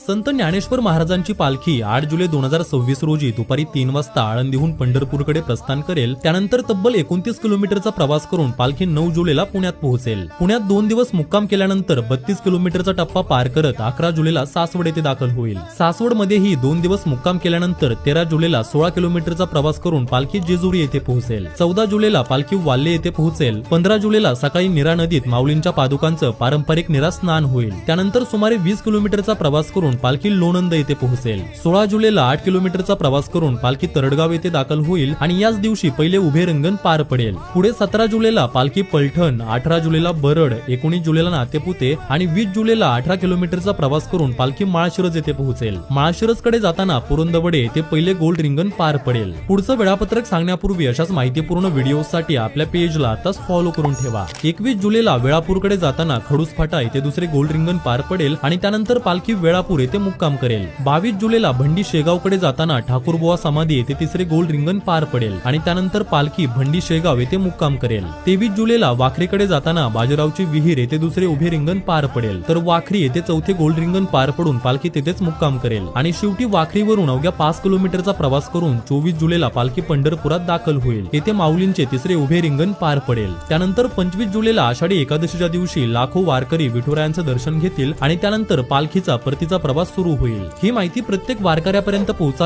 संत ज्ञानेश्वर महाराजांची पालखी 8 जुलै 2026 रोजी दुपारी 3 वाजता आळंदीहून पंढरपूरकडे प्रस्थान करेल। त्यानंतर तब्बल 29 किलोमीटरचा प्रवास करून पालखी 9 जुलैला पुण्यात पोहोचेल। पुण्यात 2 दिवस मुक्काम केल्यानंतर 32 किलोमीटरचा टप्पा पार करत 11 जुलैला सासवड येथे दाखल होईल। सासवड मध्येही 2 दिवस मुक्काम केल्यानंतर 13 जुलैला 16 किलोमीटरचा प्रवास करून पालखी जेजुरी येथे पोहोचेल। 14 जुलैला पालखी वाल्हे येथे पोहोचेल। 15 जुलैला सकाळी नीरा नदीत माऊलींच्या पादुकांचं पारंपरिक नीरा स्नान होईल। त्यानंतर सुमारे 20 किलोमीटरचा प्रवास करून पालखी लोणंद येथे पोहोचेल। 16 जुलैला 8 किलोमीटरचा प्रवास करून पालखी तरडगाव येथे दाखल होईल आणि याच दिवशी पहिले उभे रिंगण पार पडेल। पुढे 17 जुलैला पालखी पलठण, 18 जुलैला बरड, 19 जुलैला नातेपुते आणि 20 जुलैला 18 किलोमीटरचा प्रवास करून पालखी माळशिरस येथे पोहोचेल। माळशिरसकडे जाताना पुरंदवडे येथे पहिले गोल रिंगण पार पडेल। पुढचं वेळापत्रक सांगण्यापूर्वी अशाच माहितीपूर्ण व्हिडिओसाठी आपल्या पेजला आताच फॉलो करून ठेवा। 21 जुलैला वेळापूरकडे जाताना खडूस फाटा येथे दुसरे गोल रिंगण पार पडेल आणि त्यानंतर पालखी वेळापूर येथे मुक्काम करेल। 22 जुलैला भंडी शेगावकडे जाताना ठाकूरबुवा समाधी येथे तिसरे गोल रिंगण पार पडेल आणि त्यानंतर पालखी भंडी शेगाव येथे मुक्काम करेल। 23 जुलैला वाखरीकडे जाताना बाजीरावची विहीर येथे दुसरे उभे रिंगण पार पडेल, तर वाखरी येथे चौथे गोल रिंगण पार पडून पालखी तेथेच मुक्काम करेल आणि शेवटी वाखरीवरून अवघ्या 5 किलोमीटरचा प्रवास करून 24 जुलैला पालखी पंढरपुरात दाखल होईल। येथे माऊलींचे तिसरे उभे रिंगण पार पडेल। त्यानंतर 25 जुलैला आषाढी एकादशीच्या दिवशी लाखो वारकरी विठुरायांचं दर्शन घेतील आणि त्यानंतर पालखीचा परतीचा प्रवास सुरू होईल। ही माहिती प्रत्येक वारकऱ्यापर्यंत पोहोचा